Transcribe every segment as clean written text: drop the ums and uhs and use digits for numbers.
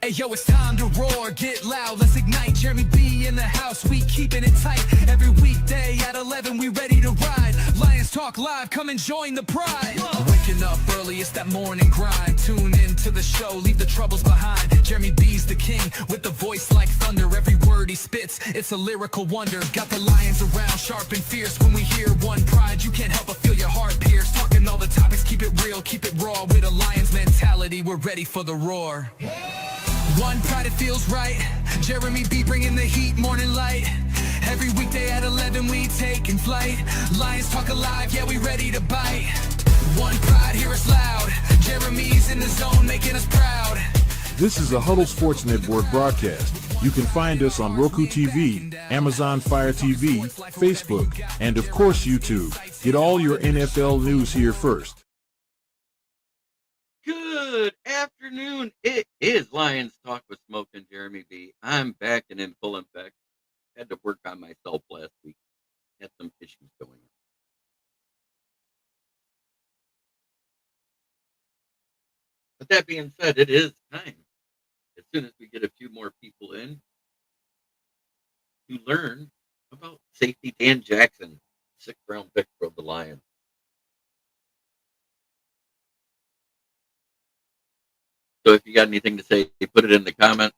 Hey yo, it's time to roar, get loud, let's ignite. Jeremy B in the house, we keeping it tight. Every weekday at 11, we ready to ride. Lions Talk Live, come and join the pride. Waking up early, it's that morning grind. Tune in to the show, leave the troubles behind. Jeremy B's the king, with the voice like thunder. Every word he spits, it's a lyrical wonder. Got the lions around, sharp and fierce. When we hear one pride, you can't help but feel your heart pierce. Talking all the topics, keep it real, keep it raw. With a lion's mentality, we're ready for the roar. One pride, it feels right. Jeremy B bringing the heat, morning light. Every weekday at 11 we taking flight. Lions Talk Alive, yeah, we ready to bite. One pride, hear us loud. Jeremy's in the zone, making us proud. This is a Huddle Sports Network broadcast. You can find us on Roku TV, Amazon Fire TV, Facebook, and of course YouTube. Get all your NFL news here first. Good afternoon. It is Lions Talk with Smoke and Jeremy B. I'm back and in full effect. Had to work on myself last week. Had some issues going on. But that being said, it is time. As soon as we get a few more people in to learn about safety Dan Jackson, 6th round pick for the Lions. So if you got anything to say, put it in the comments.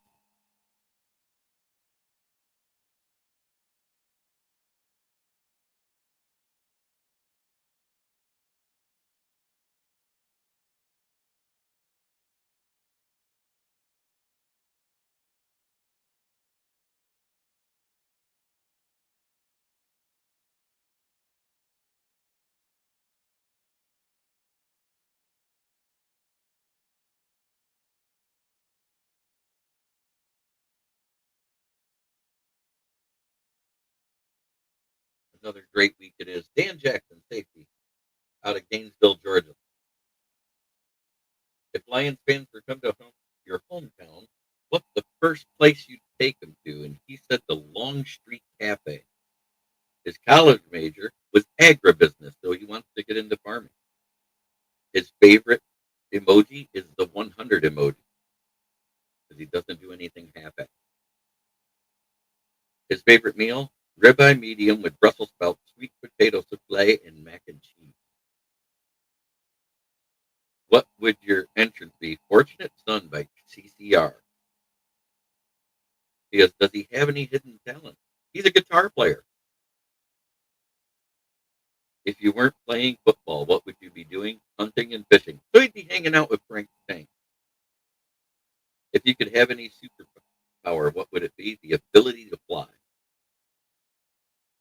Another great week it is. Dan Jackson, safety, out of Gainesville, Georgia. If Lions fans were come to your hometown, what's the first place you'd take them to? And he said the Long Street Cafe. His college major was agribusiness, so he wants to get into farming. His favorite emoji is the 100 emoji, because he doesn't do anything half-assed. His favorite meal, ribeye medium with Brussels sprouts, sweet potato souffle, and mac and cheese. What would your entrance be? Fortunate Son by CCR. He goes, does he have any hidden talent? He's a guitar player. If you weren't playing football, what would you be doing? Hunting and fishing. So he'd be hanging out with Frank Tank. If you could have any superpower, what would it be? The ability to fly.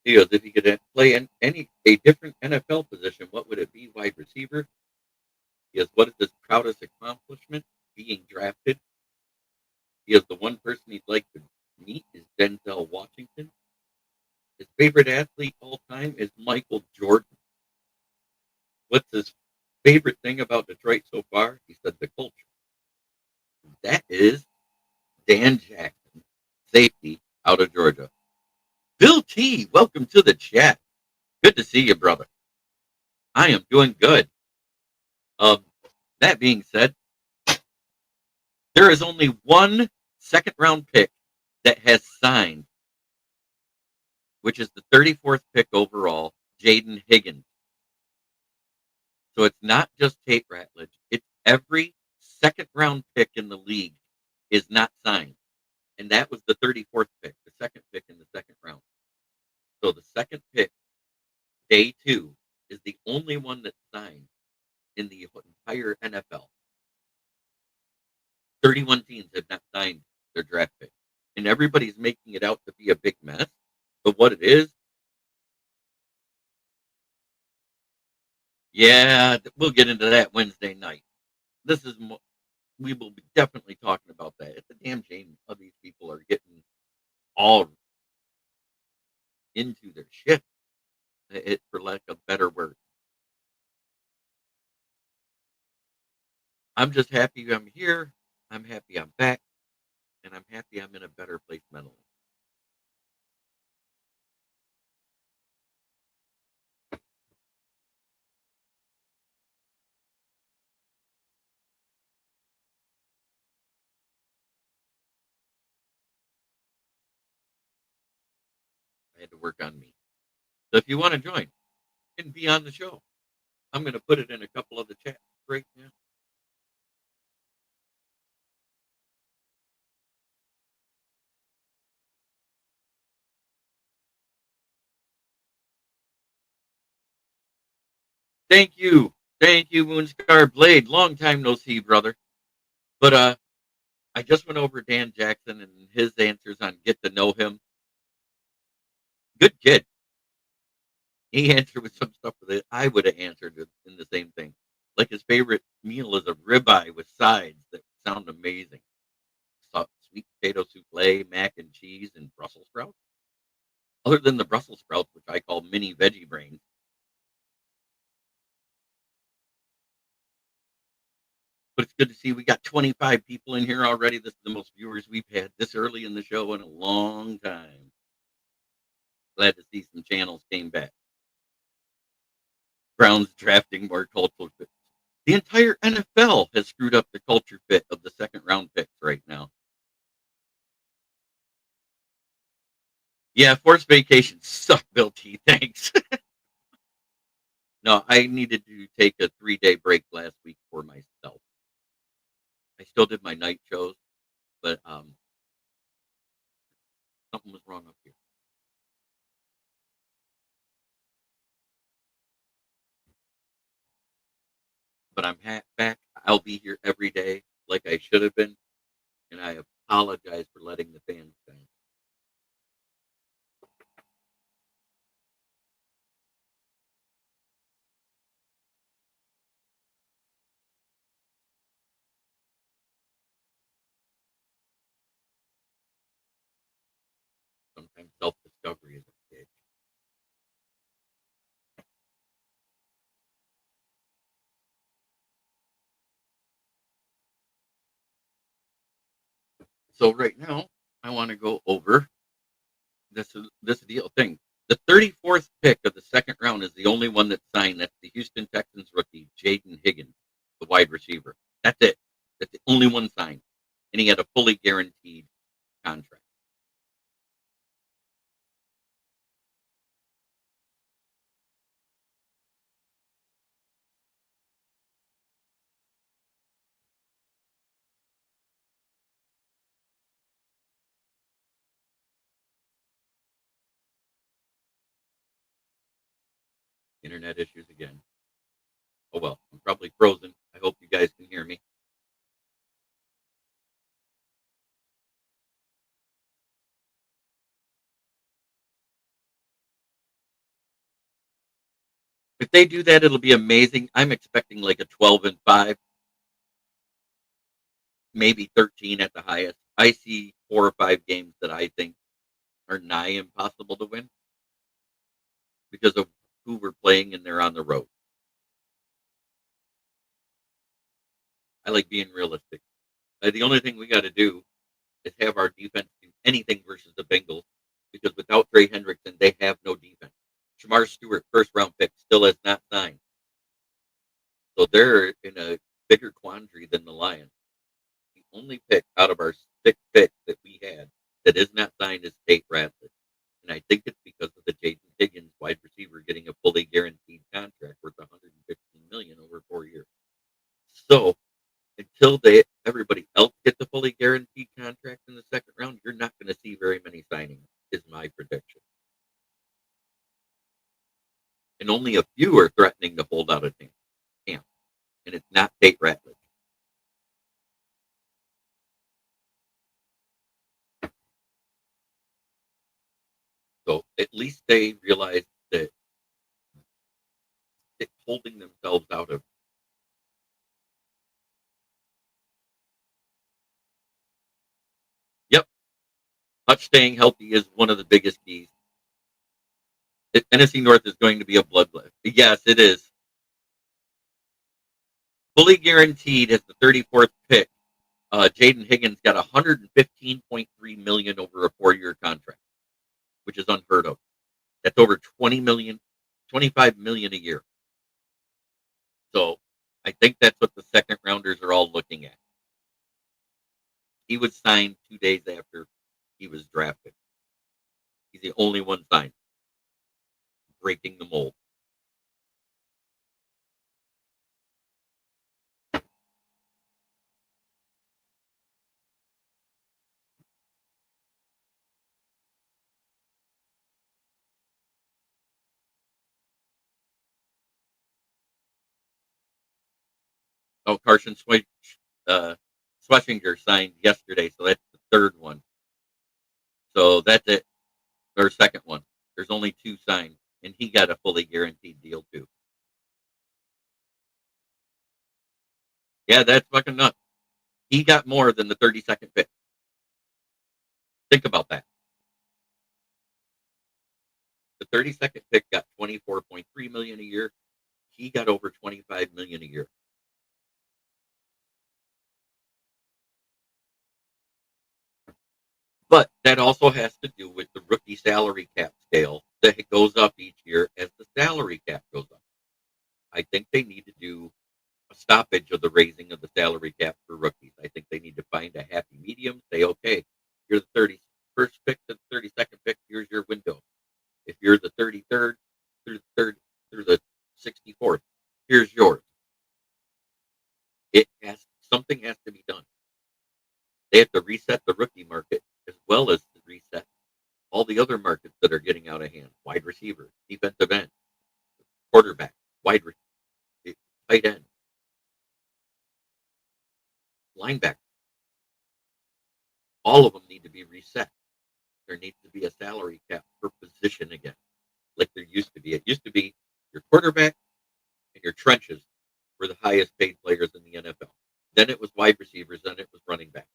He goes, if you could play a different NFL position, what would it be? Wide receiver. He goes, what is his proudest accomplishment? Being drafted. He goes, the one person he'd like to meet is Denzel Washington. His favorite athlete all time is Michael Jordan. What's his favorite thing about Detroit so far? He said the culture. That is Dan Jackson, safety out of Georgia. Bill T, welcome to the chat. Good to see you, brother. I am doing good. That being said, there is only one second-round pick that has signed, which is the 34th pick overall, Jaden Higgins. So it's not just Tate Ratledge. It's every second-round pick in the league is not signed. And that was the 34th pick, the second pick in the second round. So the second pick, day 2, is the only one that's signed in the entire NFL. 31 teams have not signed their draft pick. And everybody's making it out to be a big mess. But what it is, yeah, we'll get into that Wednesday night. We will be definitely talking about that. It's a damn shame how these people are getting all into their shit, for lack of better word. I'm just happy I'm here. I'm happy I'm back. And I'm happy I'm in a better place mentally. had to work on me. So if you want to join and be on the show, I'm going to put it in a couple of the chats right now. Thank you. Thank you, Moonscar Blade. Long time no see, brother. But I just went over Dan Jackson and his answers on Get to Know Him. Good kid. He answered with some stuff that I would have answered in the same thing. Like his favorite meal is a ribeye with sides that sound amazing. Sweet potato souffle, mac and cheese, and Brussels sprouts. Other than the Brussels sprouts, which I call mini veggie brains. But it's good to see we got 25 people in here already. This is the most viewers we've had this early in the show in a long time. Glad to see some channels came back. Browns drafting more cultural fit. The entire NFL has screwed up the culture fit of the second round picks right now. Yeah, forced vacations suck, Bill T. Thanks. No, I needed to take a 3-day break last week for myself. I still did my night shows, but something was wrong up here. But I'm back. I'll be here every day like I should have been, and I apologize for letting the fans down. Sometimes self-discovery is a bitch. So right now, I want to go over this deal thing. The 34th pick of the second round is the only one that's signed. That's the Houston Texans rookie, Jaden Higgins, the wide receiver. That's it. That's the only one signed. And he had a fully guaranteed contract. Internet issues again. Oh well, I'm probably frozen. I hope you guys can hear me. If they do that, it'll be amazing. I'm expecting like a 12-5, maybe 13 at the highest. I see 4 or 5 games that I think are nigh impossible to win because of who we're playing and they're on the road. I like being realistic. The only thing we got to do is have our defense do anything versus the Bengals because without Trey Hendrickson, they have no defense. Shamar Stewart, first round pick, still has not signed. So they're in a bigger quandary than the Lions. The only pick out of our 6 picks that we had that is not signed is Tate Ratliff. And I think it's because of the Jaden Higgins wide receiver getting a fully guaranteed contract worth $115 million over 4 years. So until everybody else gets a fully guaranteed contract in the second round, you're not going to see very many signings, is my prediction. And only a few are threatening to hold out a camp. And it's not Tate Ratliff. So at least they realize that it's holding themselves out of. Yep. Hutch staying healthy is one of the biggest keys. Tennessee North is going to be a bloodbath. Yes, it is. Fully guaranteed as the 34th pick. Jaden Higgins got $115.3 million over a 4-year contract, which is unheard of. That's over $20 million, $25 million a year. So I think that's what the second rounders are all looking at. He was signed 2 days after he was drafted. He's the only one signed, breaking the mold. Oh, Schlesinger signed yesterday, so that's the third one. So that's it, or second one. There's only two signed, and he got a fully guaranteed deal too. Yeah, that's fucking nuts. He got more than the 32nd pick. Think about that. The 32nd pick got 24.3 million a year. He got over 25 million a year. But that also has to do with the rookie salary cap scale that goes up each year as the salary cap goes up. I think they need to do a stoppage of the raising of the salary cap for rookies. I think they need to find a happy medium. Say, okay, you're the 31st pick to the 32nd pick. Here's your window. If you're the 33rd through the 64th, here's yours. Something has to be done. They have to reset the rookie market as well as to reset all the other markets that are getting out of hand: wide receiver, defensive end, quarterback, tight end, linebacker. All of them need to be reset. There needs to be a salary cap per position again, like there used to be. It used to be your quarterback and your trenches were the highest paid players in the NFL. Then it was wide receivers, then it was running back.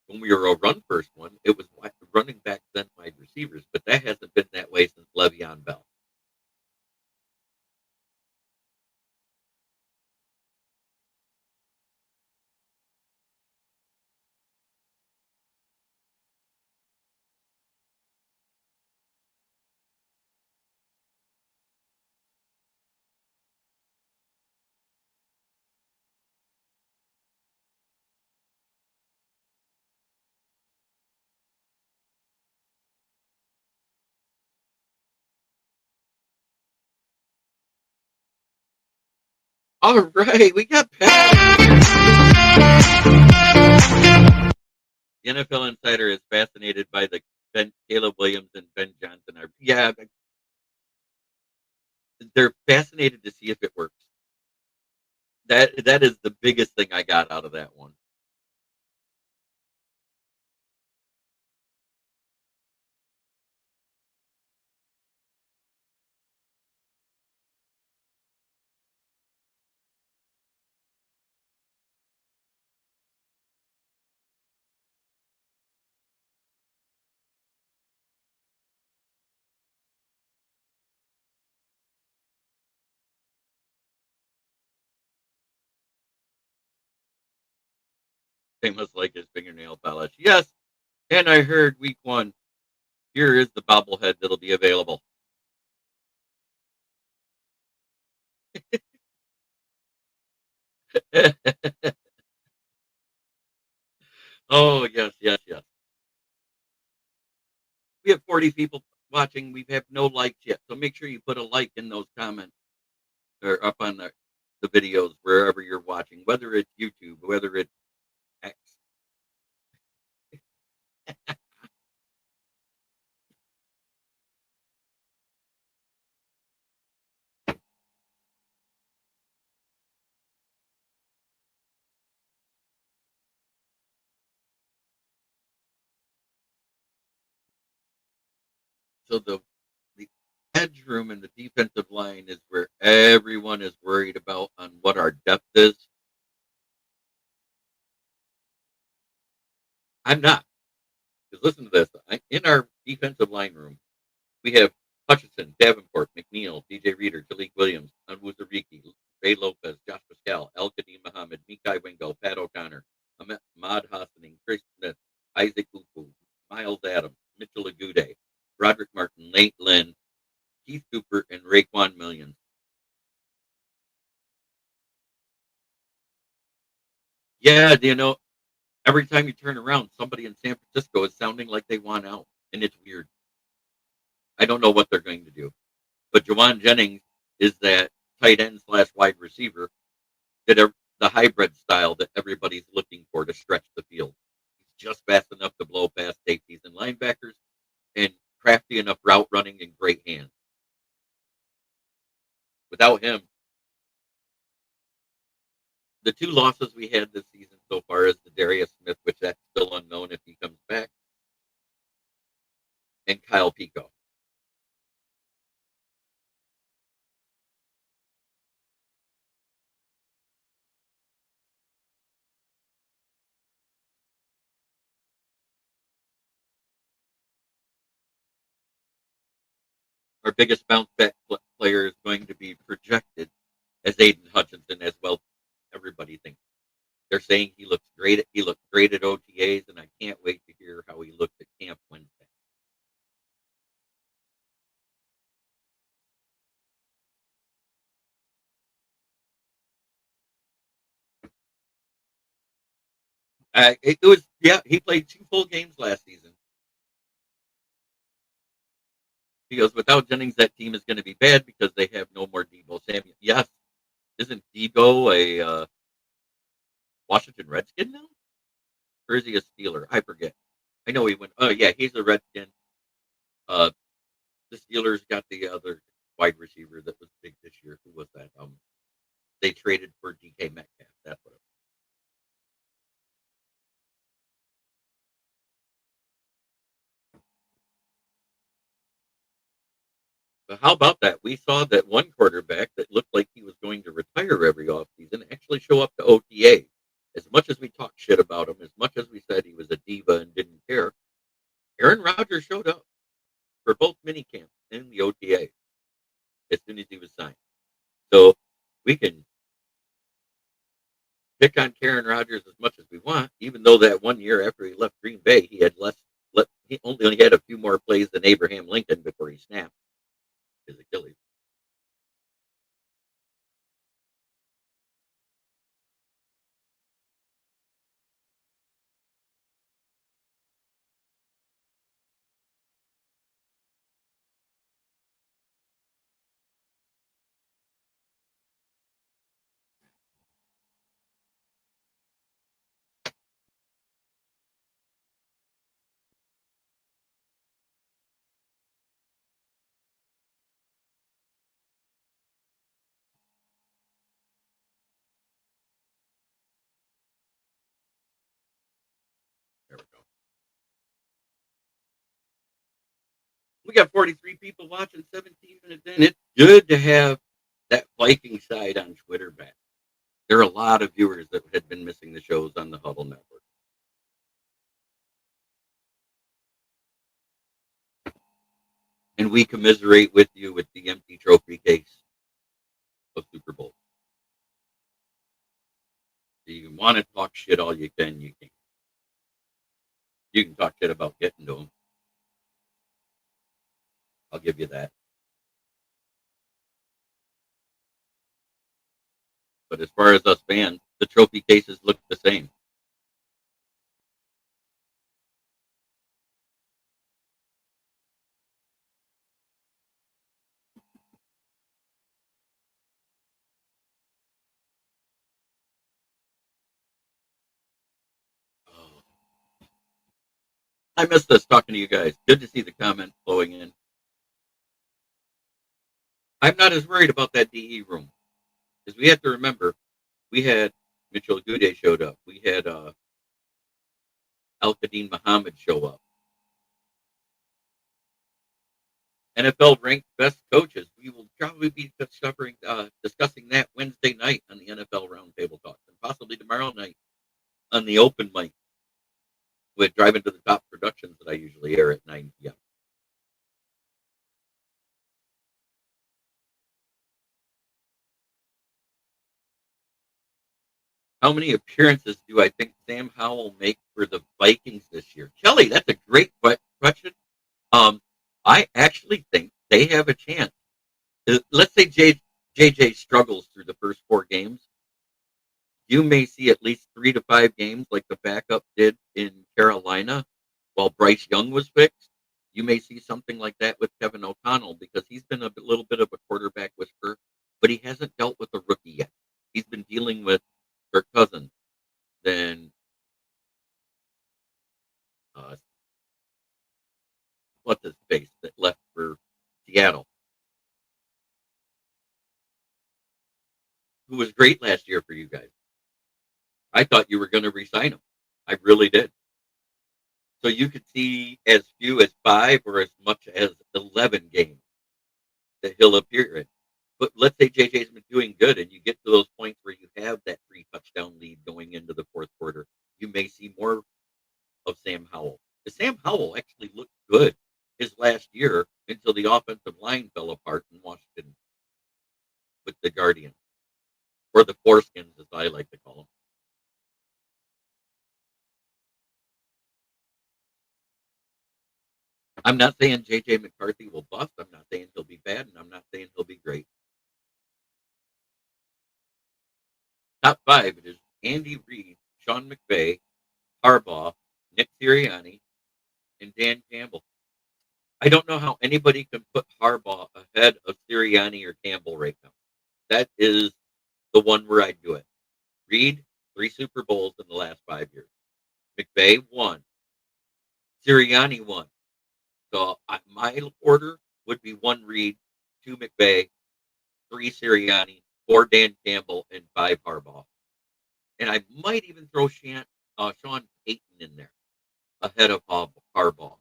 When we were a run first one, it was running back, then wide receivers, but that hasn't been that way since Le'Veon Bell. All right, we got the NFL Insider is fascinated by the Caleb Williams and Ben Johnson. Yeah, they're fascinated to see if it works. That is the biggest thing I got out of that one. Famous like his fingernail polish. Yes, and I heard week one. Here is the bobblehead that'll be available. Oh yes, yes, yes. We have 40 people watching. We have no likes yet, so make sure you put a like in those comments or up on the videos wherever you're watching, whether it's YouTube, whether it's X. So the edge room and the defensive line is where everyone is worried about on what our depth is. I'm not. Because listen to this. In our defensive line room, we have Hutchinson, Davenport, McNeil, DJ Reader, Talik Williams, Anwuzariki, Ray Lopez, Josh Pascal, El Kadim Muhammad, Mikai Wingo, Pat O'Connor, Ahmad Hassaning, Chris Smith, Isaac Upu, Miles Adams, Mitchell Agude, Roderick Martin, Nate Lynn, Keith Cooper, and Raekwon Millions. Yeah, every time you turn around, somebody in San Francisco is sounding like they want out. and it's weird. I don't know what they're going to do. But Jawan Jennings is that tight end slash wide receiver that the hybrid style that everybody's looking for to stretch the field. He's just fast enough to blow past safeties and linebackers, and crafty enough route running and great hands. Without him, the two losses we had this season so far is the Darius Smith, which that's still unknown if he comes back, and Kyle Pico. Our biggest bounce back player is going to be projected as Aiden Hutchinson as well. Everybody thinks they're saying he looks great. He looked great at OTAs, and I can't wait to hear how he looked at camp Wednesday. It was he played 2 full games last season. He goes, without Jennings, that team is going to be bad because they have no more Debo Samuel. Yes, isn't Debo a Washington Redskin now? Or is he a Steeler? I forget. I know he went. Oh yeah, he's a Redskin. Uh, the Steelers got the other wide receiver that was big this year. Who was that? They traded for DK Metcalf. That's what it was. But how about that? We saw that one quarterback that looked like he was going to retire every offseason actually show up to OTA. As much as we talked shit about him, as much as we said he was a diva and didn't care, Aaron Rodgers showed up for both mini camps and the OTA as soon as he was signed. So we can pick on Karen Rodgers as much as we want, even though that 1 year after he left Green Bay, he had he only had a few more plays than Abraham Lincoln before he snapped his Achilles. There we go. We got 43 people watching, 17 minutes in. It's good to have that Viking side on Twitter back. There are a lot of viewers that had been missing the shows on the Huddle Network. And we commiserate with you with the empty trophy case of Super Bowl. So you can want to talk shit all you can. You can talk shit about getting to them. I'll give you that. But as far as us fans, the trophy cases look the same. Oh, I miss this talking to you guys. Good to see the comments flowing in. I'm not as worried about that DE room because we have to remember we had Mitchell Gude showed up. We had Al Qadim Muhammad show up. NFL ranked best coaches. We will probably be discussing that Wednesday night on the NFL Roundtable Talks, and possibly tomorrow night on the open mic with Driving to the Top Productions that I usually air at 9 p.m. How many appearances do I think Sam Howell will make for the Vikings this year? Kelly, that's a great question. I actually think they have a chance. Let's say JJ struggles through the first 4 games. You may see at least 3 to 5 games like the backup did in Carolina while Bryce Young was fixed. You may see something like that with Kevin O'Connell because he's been a little bit of a quarterback whisperer, but he hasn't dealt with a rookie yet. He's been dealing with Kirk Cousins, then uh, what's his face that left for Seattle, who was great last year for you guys. I thought you were going to resign him. I really did. So you could see as few as 5 or as much as 11 games that he'll appear in. But let's say JJ's been doing good and you get to those points where you have that 3-touchdown lead going into the fourth quarter. You may see more of Sam Howell. Sam Howell actually looked good his last year until the offensive line fell apart in Washington with the Guardians, or the Foreskins, as I like to call them. I'm not saying J.J. McCarthy will bust. I'm not saying he'll be bad, and I'm not saying he'll be great. Top 5, it is Andy Reid, Sean McVay, Harbaugh, Nick Sirianni, and Dan Campbell. I don't know how anybody can put Harbaugh ahead of Sirianni or Campbell right now. That is the one where I'd do it. Reid, 3 Super Bowls in the last 5 years. McVay, 1. Sirianni, 1. So my order would be 1 Reid, 2 McVay, 3 Sirianni, 4 Dan Campbell, and 5 Harbaugh. And I might even throw Sean Payton in there ahead of Harbaugh.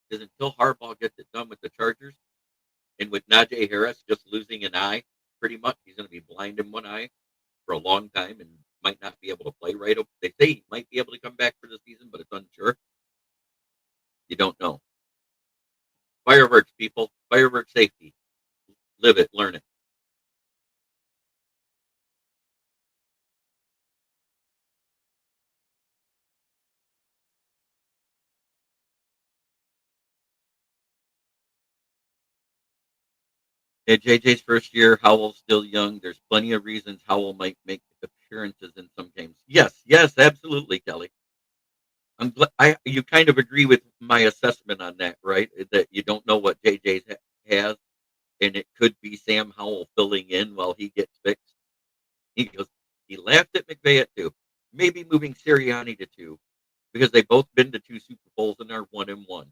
Because until Harbaugh gets it done with the Chargers, and with Najee Harris just losing an eye, pretty much he's going to be blind in one eye for a long time and might not be able to play right. They say he might be able to come back for the season, but it's unsure. You don't know. Fireworks, people. Fireworks safety. Live it. Learn it. In JJ's first year, Howell's still young. There's plenty of reasons Howell might make appearances in some games. Yes, absolutely, Kelly. You kind of agree with my assessment on that, right? That you don't know what JJ has, and it could be Sam Howell filling in while he gets fixed. He goes, he laughed at McVay at 2, maybe moving Sirianni to 2, because they've both been to 2 Super Bowls and are 1-1.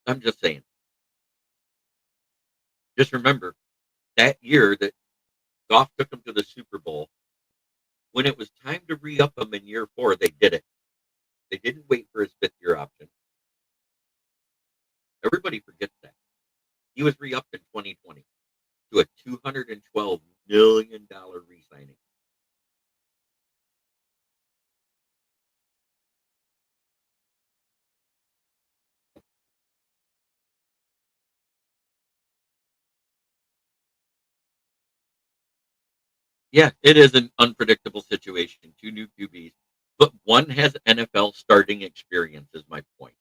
I'm just saying. Just remember that year that Goff took him to the Super Bowl. When it was time to re-up him in year 4, they did it. They didn't wait for his 5th-year option. Everybody forgets that. He was re-upped in 2020 to a $212 million re-signing. Yeah, it is an unpredictable situation. 2 new QBs, but one has NFL starting experience, is my point.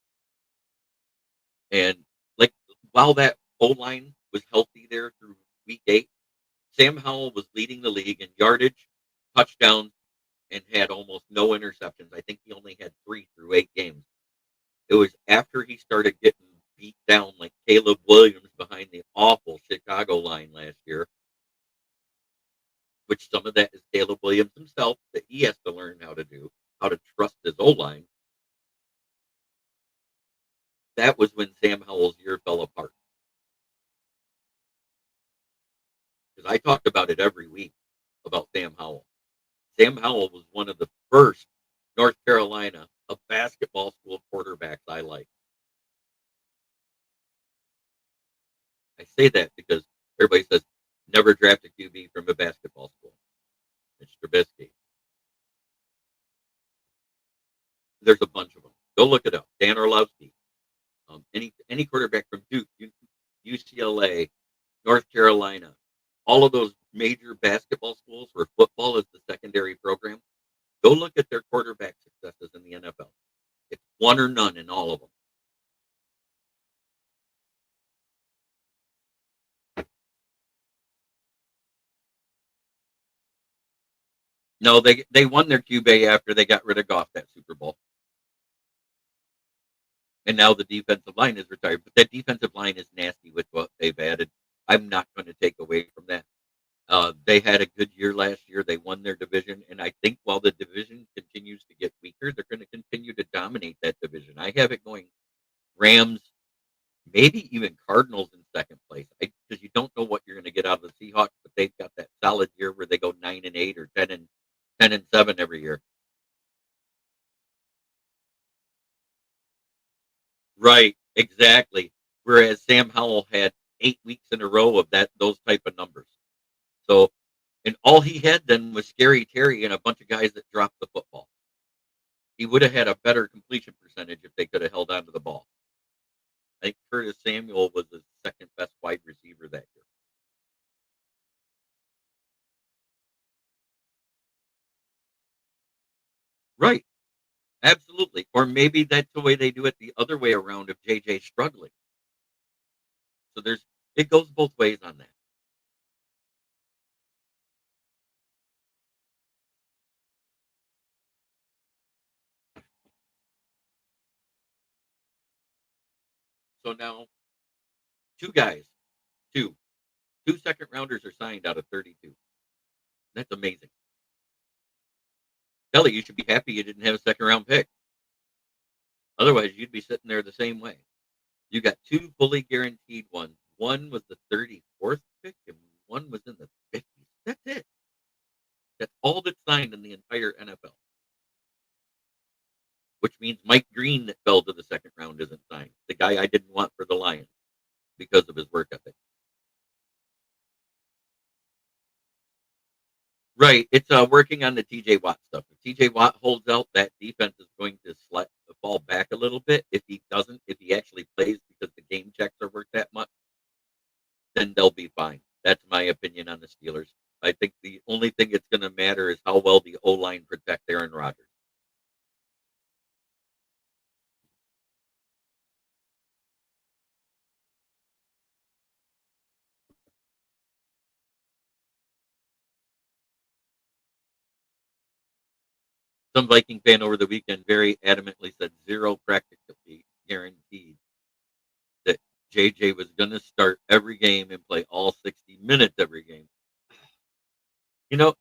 And like while that O line was healthy there through week 8, Sam Howell was leading the league in yardage, touchdowns, and had almost no interceptions. I think he only had 3 through 8 games. It was after he started getting beat down like Caleb Williams behind the awful Chicago line last year, which some of that is Caleb Williams himself that he has to learn how to do, how to trust his O line. That was when Sam Howell's year fell apart. Because I talked about it every week about Sam Howell. Sam Howell was one of the first North Carolina of basketball school quarterbacks I like. I say that because everybody says never draft a QB from a basketball school. It's Trubisky. There's a bunch of them. Go look it up. Dan Orlovsky. Any quarterback from Duke, UCLA, North Carolina, all of those major basketball schools where football is the secondary program. Go look at their quarterback successes in the NFL. It's one or none in all of them. No, they won their QB after they got rid of Goff that Super Bowl. And now the defensive line is retired. But that defensive line is nasty with what they've added. I'm not going to take away from that. They had a good year last year. They won their division. And I think while the division continues to get weaker, they're going to continue to dominate that division. I have it going Rams, maybe even Cardinals in second place, because you don't know what you're going to get out of the Seahawks, but they've got that solid year where they go 9-8 or 10-7 every year. Right, exactly. Whereas Sam Howell had 8 weeks in a row of those type of numbers. So, and all he had then was Scary Terry and a bunch of guys that dropped the football. He would have had a better completion percentage if they could have held on to the ball. I think Curtis Samuel was the second best wide receiver that year. Right, absolutely. Or maybe that's the way they do it the other way around if JJ's struggling. So it goes both ways on that. So now two guys, two, two second rounders are signed out of 32. That's amazing. Kelly, you should be happy you didn't have a second round pick. Otherwise, you'd be sitting there the same way. You got two fully guaranteed ones. One was the 34th pick, and one was in the 50s. That's it. That's all that's signed in the entire NFL. Which means Mike Green that fell to the second round isn't signed. The guy I didn't want for the Lions because of his work ethic. Right. It's working on the TJ Watt stuff. If TJ Watt holds out, that defense is going to fall back a little bit. If he doesn't, if he actually plays because the game checks are worth that much, then they'll be fine. That's my opinion on the Steelers. I think the only thing it's going to matter is how well the O line protects Aaron Rodgers. Some Viking fan over the weekend very adamantly said zero practically guaranteed that JJ was going to start every game and play all 60 minutes every game. You know,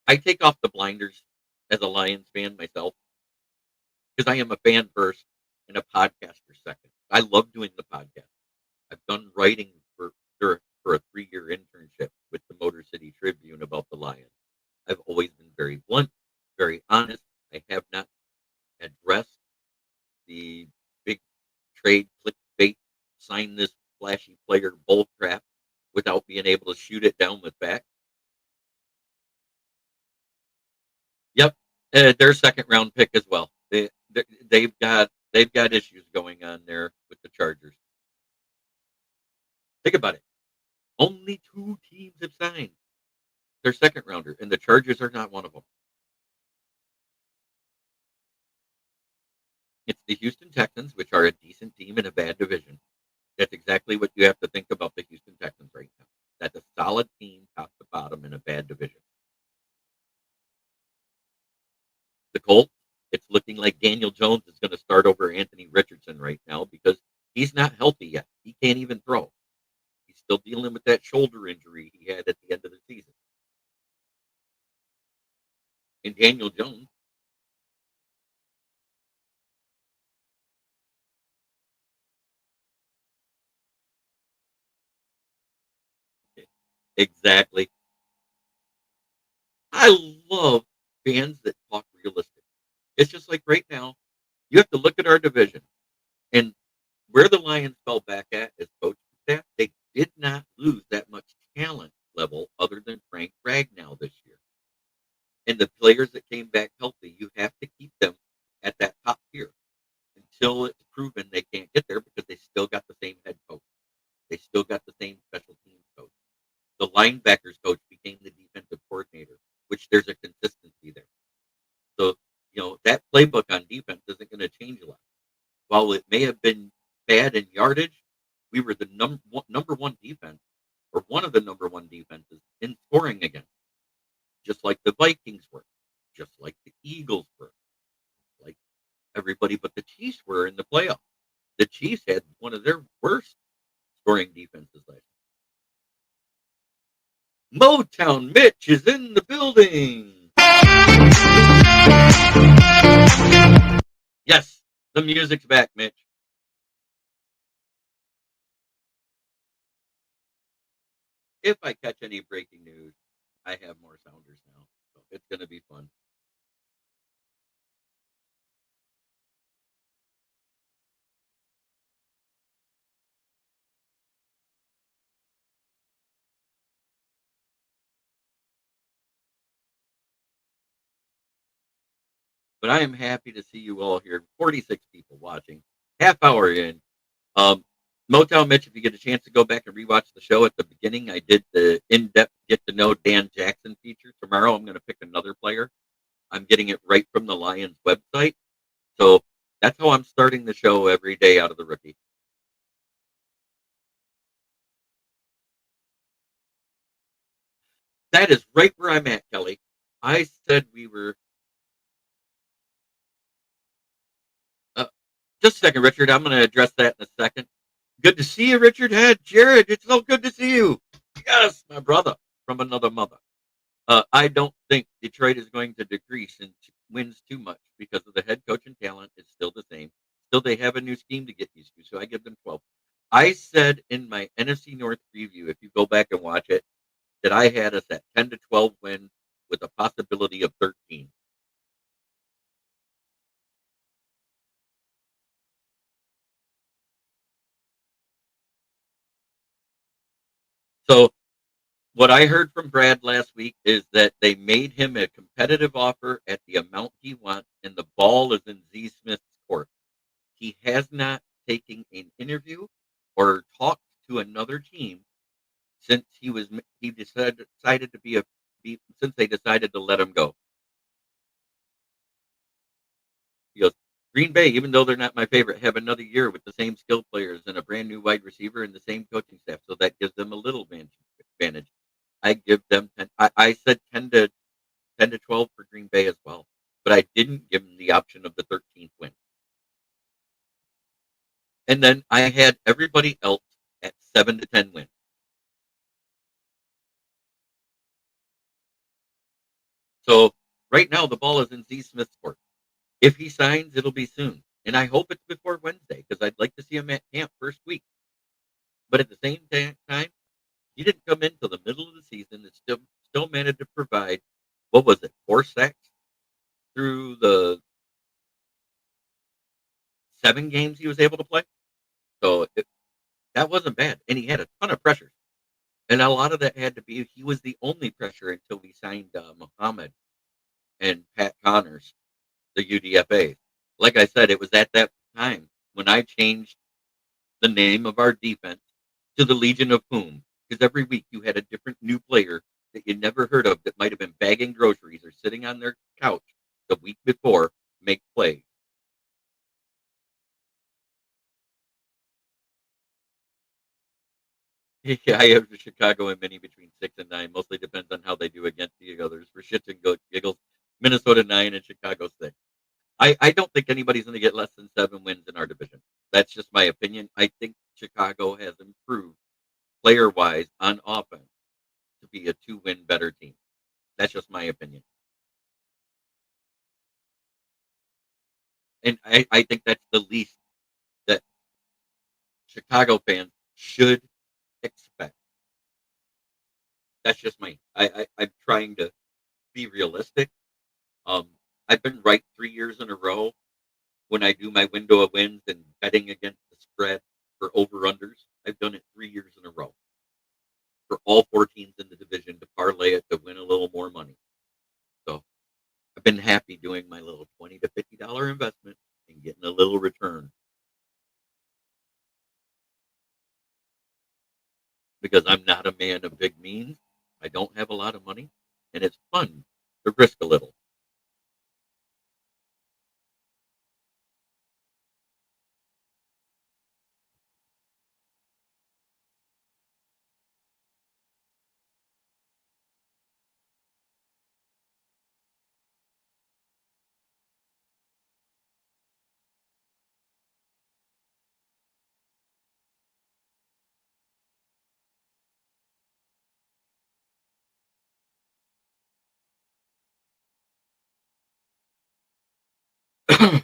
I take off the blinders as a Lions fan myself because I am a fan first and a podcaster second. I love doing the podcast. I've done writing for a 3-year internship with the Motor City Tribune about the Lions. I've always been very blunt, very honest. I have not addressed the big trade clickbait, sign this flashy player bull crap without being able to shoot it down with facts. Yep, their second round pick as well. They've got issues going on there with the Chargers. Think about it. Only two teams have signed their second rounder, and the Chargers are not one of them. It's the Houston Texans, which are a decent team in a bad division. That's exactly what you have to think about the Houston Texans right now. That's a solid team, top to bottom, in a bad division. The Colts, it's looking like Daniel Jones is going to start over Anthony Richardson right now because he's not healthy yet. He can't even throw. He's still dealing with that shoulder injury he had at the end of the season. And Daniel Jones, exactly. I love fans that talk realistic. It's just like right now, you have to look at our division and where the Lions fell back at as coaching staff. They did not lose that much talent level other than Frank Ragnow this year. And the players that came back healthy, you have to keep them at that top tier until it's proven they can't get there because they still got the same head coach. They still got the same special teams coach. The linebackers coach became the defensive coordinator, which there's a consistency there. So, that playbook on defense isn't going to change a lot. While it may have been bad in yardage, we were the number one defense, or one of the number one defenses in scoring again, just like the Vikings were, just like the Eagles were, like everybody but the Chiefs were in the playoffs. The Chiefs had one of their worst scoring defenses last year. Motown Mitch is in the building. Yes, the music's back, Mitch. If I catch any breaking news, I have more sounders now. So it's going to be fun. But I am happy to see you all here. 46 people watching. Half hour in. Um, Motown Mitch, if you get a chance to go back and rewatch the show at the beginning, I did the in-depth get to know Dan Jackson feature. Tomorrow I'm going to pick another player. I'm getting it right from the Lions website. So that's how I'm starting the show every day out of the rookie. That is right where I'm at, Kelly. I said we were. Uh, just a second, Richard. I'm going to address that in a second. Good to see you, Richard. Hey, Jared, it's so good to see you. Yes, my brother from another mother. I don't think Detroit is going to decrease and wins too much because of the head coach and talent is still the same. Still, they have a new scheme to get used to, so I give them 12. I said in my NFC North preview, if you go back and watch it, that I had us at 10 to 12 wins with a possibility of 13. So what I heard from Brad last week is that they made him a competitive offer at the amount he wants, and the ball is in Z Smith's court. He has not taken an interview or talked to another team since he decided to since they decided to let him go. He goes, Green Bay, even though they're not my favorite, have another year with the same skill players and a brand new wide receiver and the same coaching staff, so that gives them a little advantage. I give them 10. I said 10 to 12 for Green Bay as well, but I didn't give them the option of the 13th win. And then I had everybody else at 7 to 10 wins. So right now the ball is in Z Smith's court. If he signs, it'll be soon, and I hope it's before Wednesday because I'd like to see him at camp first week. But at the same time, he didn't come in till the middle of the season and still managed to provide what was it, 4 sacks through the 7 games he was able to play. So that wasn't bad, and he had a ton of pressures, and a lot of that had to be he was the only pressure until we signed Muhammad and Pat Connors, the UDFA. Like I said, it was at that time when I changed the name of our defense to the Legion of Whom, because every week you had a different new player that you never heard of that might have been bagging groceries or sitting on their couch the week before make plays. Yeah, I have Chicago and many between 6 and 9. Mostly depends on how they do against the others. For shits and giggles, Minnesota 9 and Chicago 6. I don't think anybody's going to get less than 7 wins in our division. That's just my opinion. I think Chicago has improved player wise on offense to be a 2-win better team. That's just my opinion. And I think that's the least that Chicago fans should expect. That's just I'm trying to be realistic. Um, I've been right 3 years in a row when I do my window of wins and betting against the spread for over unders. I've done it 3 years in a row for all 4 teams in the division to parlay it to win a little more money. So I've been happy doing my little $20 to $50 investment and getting a little return because I'm not a man of big means. I don't have a lot of money, and it's fun to risk a little. How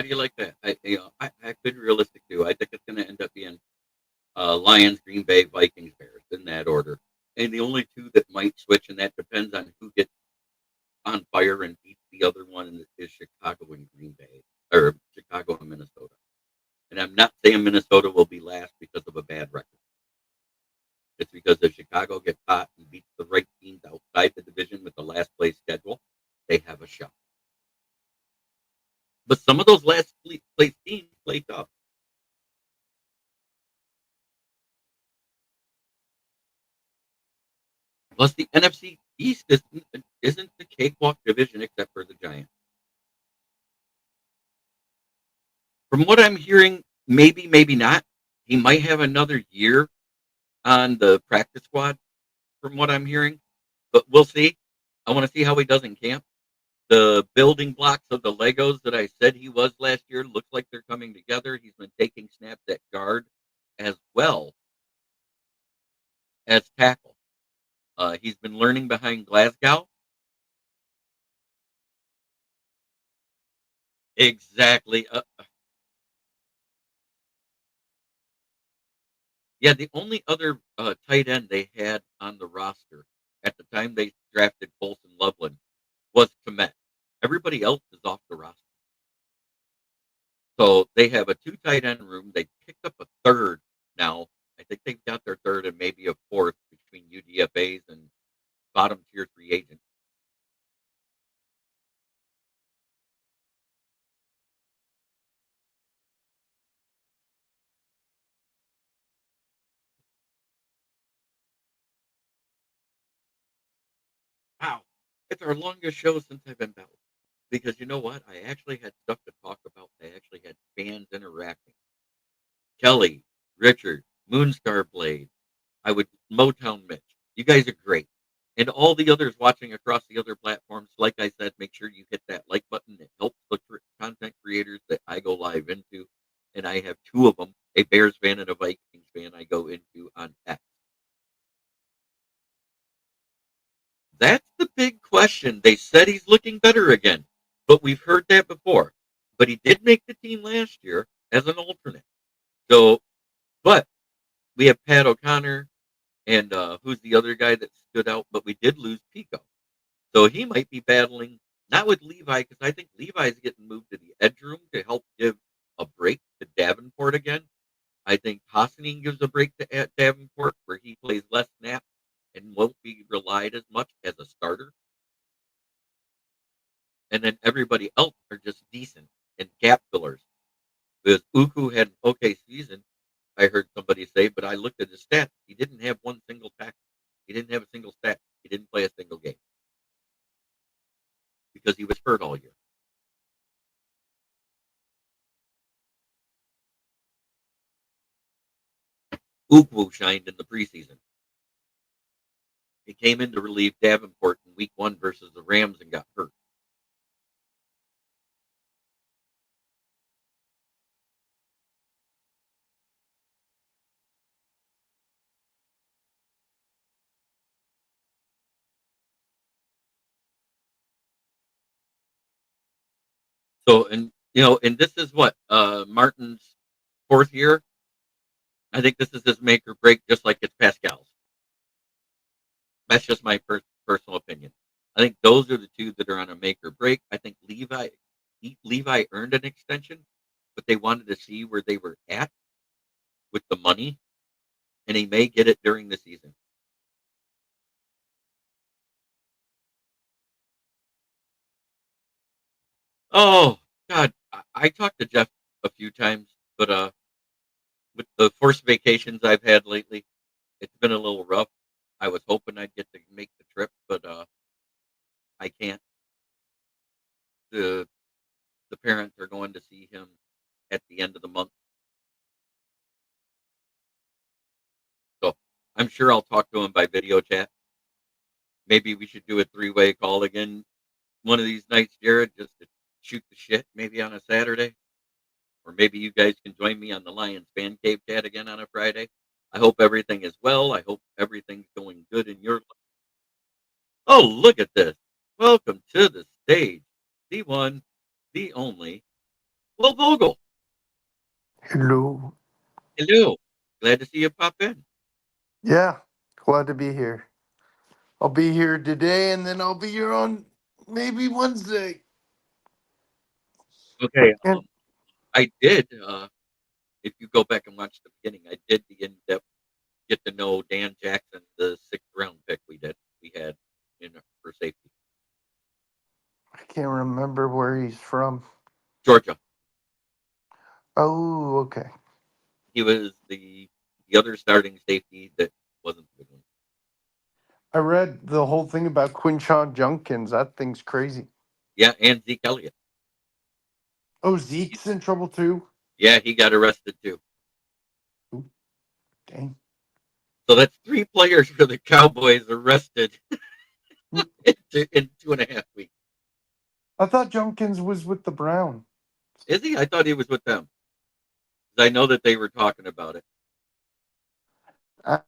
do you like that? I've been realistic too. I think it's going to end up being Lions, Green Bay, Vikings, Bears in that order. And the only two that might switch, and that depends on who gets on fire and beats the other one, is Chicago and Green Bay, or Chicago and Minnesota. And I'm not saying Minnesota will be last because of a bad record. It's because if Chicago gets hot and beats the right teams outside the division with the last place schedule, they have a shot. But some of those last place teams play tough. Plus, the NFC East isn't the cakewalk division except for the Giants. From what I'm hearing, maybe, maybe not. He might have another year on the practice squad, from what I'm hearing, but we'll see. I want to see how he does in camp. The building blocks of the Legos that I said he was last year looks like they're coming together. He's been taking snaps at guard as well as tackle. He's been learning behind Glasgow. Exactly. Yeah, the only other tight end they had on the roster at the time they drafted Colson Loveland was Komet. Everybody else is off the roster. So they have a two tight end room. They picked up a third now. I think they've got their third and maybe a fourth between UDFAs and bottom tier free agents. Wow. It's our longest show since I've been back. Because you know what? I actually had stuff to talk about. I actually had fans interacting. Kelly, Richard, Moonstar Blade. I would Motown Mitch. You guys are great. And all the others watching across the other platforms, like I said, make sure you hit that like button. It helps the content creators that I go live into. And I have two of them, a Bears fan and a Vikings fan I go into on X. That's the big question. They said he's looking better again, but we've heard that before. But he did make the team last year as an alternate. So, but we have Pat O'Connor and who's the other guy that stood out? But we did lose Pico. So he might be battling, not with Levi, because I think Levi's getting moved to the edge room to help give a break to Davenport again. I think Hassanin gives a break to Davenport where he plays less snaps and won't be relied as much as a starter. And then everybody else are just decent and gap fillers. Because Uku had an okay season, I heard somebody say, but I looked at his stats. He didn't have one single tackle. He didn't have a single stat. He didn't play a single game because he was hurt all year. Uku shined in the preseason. He came in to relieve Davenport in week 1 versus the Rams and got hurt. So, and and this is what Martin's 4th year. I think this is his make or break, just like it's Pascal's. That's just my personal opinion. I think those are the two that are on a make or break. I think Levi earned an extension, but they wanted to see where they were at with the money, and he may get it during the season. Oh God, I talked to Jeff a few times, but with the forced vacations I've had lately, it's been a little rough. I was hoping I'd get to make the trip, but I can't. The the parents are going to see him at the end of the month, so I'm sure I'll talk to him by video chat. Maybe we should do a 3-way call again one of these nights, Jared, just to shoot the shit, maybe on a Saturday. or maybe you guys can join me on the Lions Fan Cave chat again on a Friday. I hope everything is well. I hope everything's going good in your life. Oh, look at this. Welcome to the stage, the one, the only, Will Vogel. Hello. Hello. Glad to see you pop in. Yeah, glad to be here. I'll be here today and then I'll be here on maybe Wednesday. Okay. And I did, if you go back and watch the beginning, I did the in-depth get to know Dan Jackson, the 6th-round pick we had in for safety. I can't remember where he's from. Georgia. Oh, okay. He was the other starting safety that wasn't the good one. I read the whole thing about Quinshon Junkins. That thing's crazy. Yeah, and Zeke Elliott. Oh, Zeke's in trouble too? Yeah, he got arrested too. Ooh, dang. So that's 3 players for the Cowboys arrested Mm, in 2.5 weeks. I thought Junkins was with the Browns. Is he? I thought he was with them. I know that they were talking about it. Let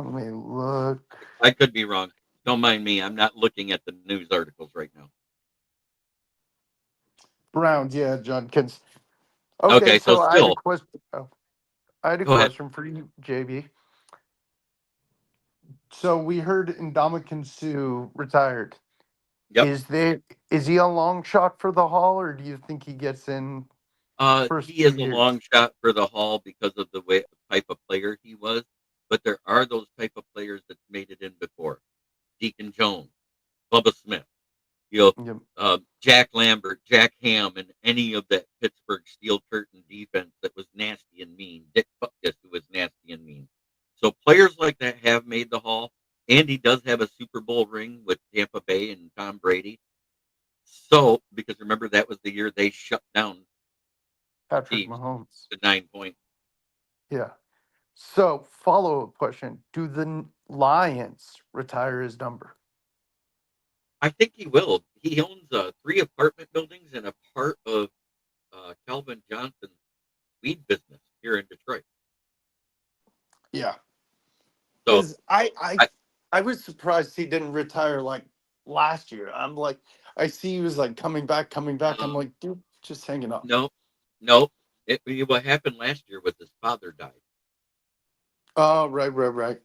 me look. I could be wrong. Don't mind me. I'm not looking at the news articles right now. Browns, yeah, Junkins. Okay, Okay, so so I had a still, question. Oh, I had a go ahead. question for you, JB. So we heard Ndamukong Suh retired. Yep. Is he a long shot for the Hall, or do you think he gets in first He few is a years? long shot for the Hall because of the type of player he was. But there are those type of players that made it in before. Deacon Jones, Bubba Smith, Yep. Jack Lambert, Jack Ham, and any of that Pittsburgh Steel Curtain defense that was nasty and mean. Dick Butkus, who was nasty and mean. So players like that have made the Hall. Andy does have a Super Bowl ring with Tampa Bay and Tom Brady. So, because remember that was the year they shut down the Patrick Chiefs Mahomes. to 9 points. Yeah. So follow up question: do the Lions retire his number? I think he will. He owns 3 apartment buildings and a part of Calvin Johnson's weed business here in Detroit. Yeah. So Because I, I I, I was surprised he didn't retire like last year. I'm like, I see he was like coming back, coming back. I'm um, like, dude, just hanging up. no, no. What happened last year was his father died, Oh, right, right, right.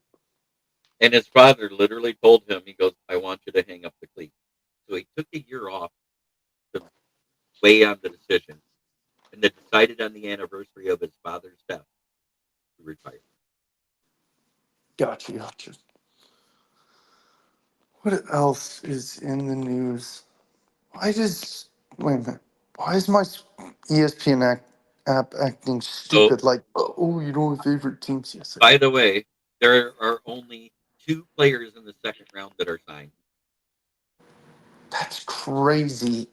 and his father literally told him, "He goes, I want you to hang up the cleat." So he took a year off to weigh on the decision, and then decided on the anniversary of his father's death to retire. Gotcha, gotcha. What else is in the news? Why does wait a minute? Why is my ESPN app acting So, stupid? Like, oh, you know my favorite teams? Yes, I by do. the way, there are only 2 players in the second round that are signed. That's crazy.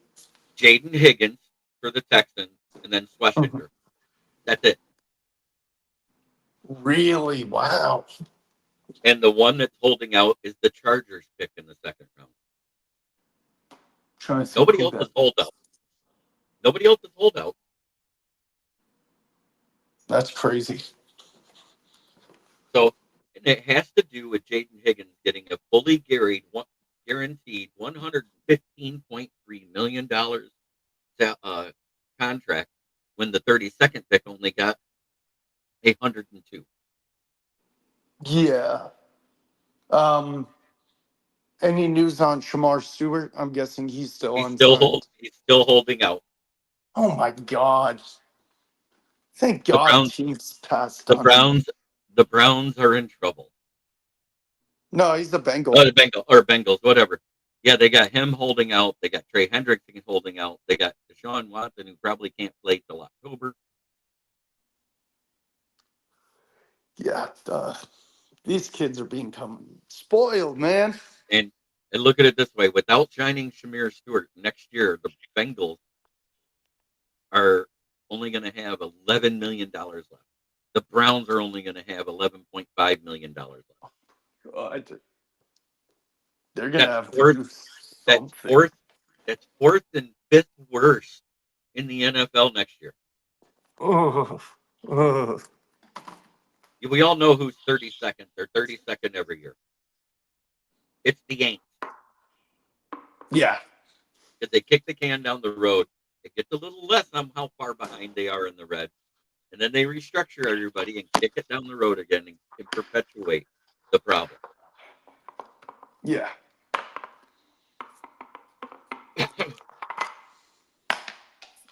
Jaden Higgins for the Texans, and then Mhm. Schlesinger. That's it. Really? Wow. And the one that's holding out is the Chargers pick in the second round. Trying to think Nobody who else is that is. holdout. Nobody else is holdout. That's crazy. So, and it has to do with Jaden Higgins getting a fully guaranteed $115.3 million contract when the 32nd pick only got 102. Yeah. Um. Any news on Shamar Stewart? I'm guessing he's still unsigned. He's still holding out. Oh my God. Thank The God Browns teams passed the on him. Browns the Browns are in trouble. No, he's a Bengal. Oh, the Bengals, whatever. Yeah, they got him holding out. They got Trey Hendrickson holding out. They got Deshaun Watson, who probably can't play till October. Yeah. These kids are being spoiled, man. And look at it this way: without signing Shamir Stewart next year, the Bengals are only going to have $11 million left. The Browns are only going to have $11.5 million left. God. They're gonna That's have to fourth. do That's something. fourth. That's fourth and fifth worst in the NFL next year. Oh, oh. We all know who's 32nd. They're 32nd every year. It's the Yanks. Yeah. If they kick the can down the road, it gets a little less on how far behind they are in the red. And then they restructure everybody and kick it down the road again and perpetuate the problem. Yeah.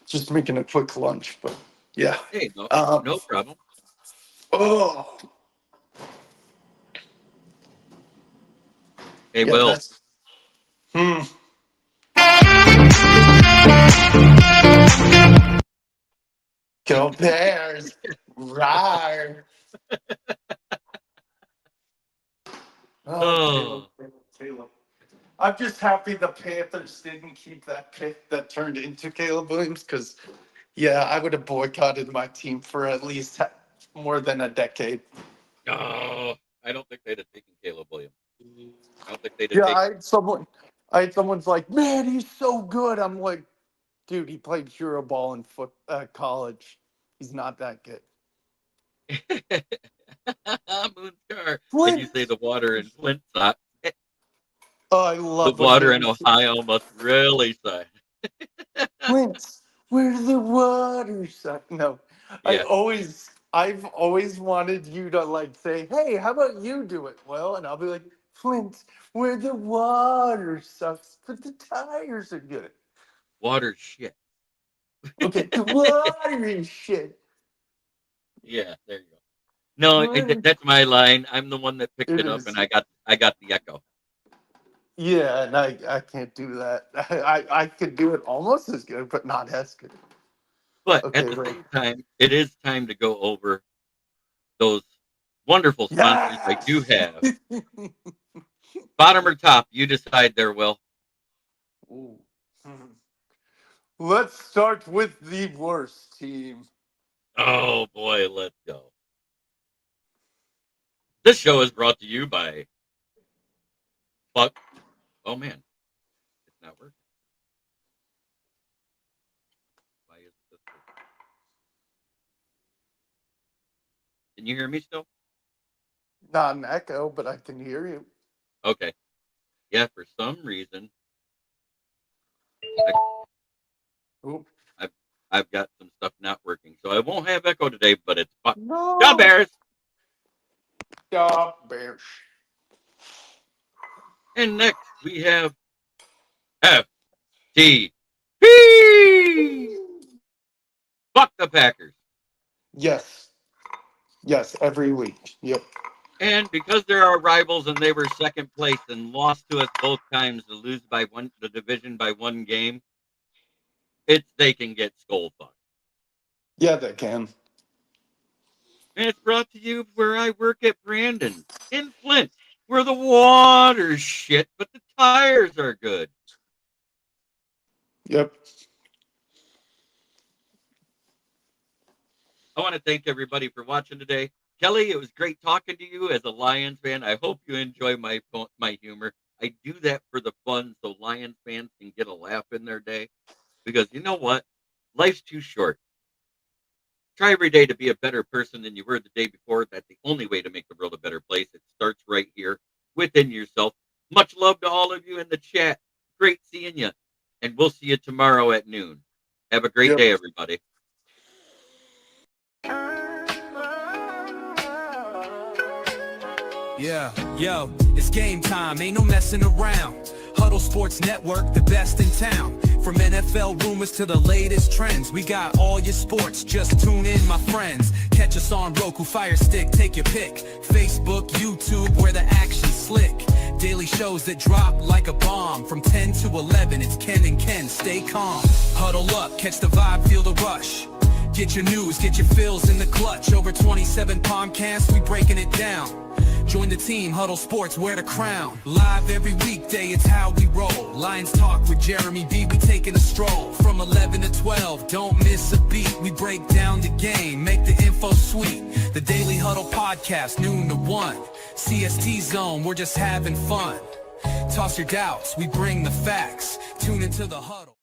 Just making a quick lunch, but yeah. Hey, no problem. Oh. Hey, Yeah, Will. that's. Go Bears. Rawr. Oh. Caleb. I'm just happy the Panthers didn't keep that pick that turned into Caleb Williams because, yeah, I would have boycotted my team for at least more than a decade. No, I don't think they'd have taken Caleb Williams. I don't think they'd have Yeah, taken. I had someone's like, man, he's so good. I'm like, dude, he played hero ball in college. He's not that good. Moonscar. Did you Flint. say the water in Flint sucks? Oh, I The love water in Ohio must really suck. Flint, where the water suck. No, Yeah. I've always wanted you to like say, hey, how about you do it? Well, and I'll be like, Flint, where the water sucks, but the tires are good. Water shit. Okay, the water is shit. Yeah, there you go. No, that's my line. I'm the one that picked It it up, is. and I got the echo. Yeah, and I can't do that. I could do it almost as good, but not as good. But Okay, at the right. same time, it is time to go over those wonderful sponsors I do have. Bottom or top, you decide there, Will. Ooh. Let's start with the worst team. Oh boy, let's go. This show is brought to you by Fuck. Oh man, it's not working. Why is this working? Can you hear me still? Not an echo, but I can hear you. Okay. Yeah, for some reason, Oop. I've got some stuff not working, so I won't have echo today. But it's fun. No. Down Bears. Yeah, Bears. And next we have FTP. Fuck the Packers. Yes. Yes, every week. Yep. And because they're our rivals and they were second place and lost to us both times to lose by the division by one game, they can get skull fucked. Yeah, they can. And it's brought to you where I work at Brandon in Flint, where the water's shit, but the tires are good. Yep. I want to thank everybody for watching today. Kelly, it was great talking to you as a Lions fan. I hope you enjoy my humor. I do that for the fun so Lions fans can get a laugh in their day. Because you know what? Life's too short. Try every day to be a better person than you were the day before. That's the only way to make the world a better place. It starts right here within yourself. Much love to all of you in the chat. Great seeing you. And we'll see you tomorrow at noon. Have a great day, everybody. Yeah, yo, it's game time, ain't no messing around. Huddle Sports Network, the best in town. From NFL rumors to the latest trends, we got all your sports, just tune in, my friends. Catch us on Roku, Fire Stick, take your pick. Facebook, YouTube, where the action's slick. Daily shows that drop like a bomb. From 10 to 11, it's Ken and Ken, stay calm. Huddle up, catch the vibe, feel the rush. Get your news, get your fills in the clutch. Over 27 podcasts, we breaking it down. Join the team, Huddle Sports, wear the crown. Live every weekday, it's how we roll. Lions Talk with Jeremy B, we taking a stroll. From 11 to 12, don't miss a beat. We break down the game, make the info sweet. The Daily Huddle Podcast, noon to 1. CST Zone, we're just having fun. Toss your doubts, we bring the facts. Tune into the Huddle.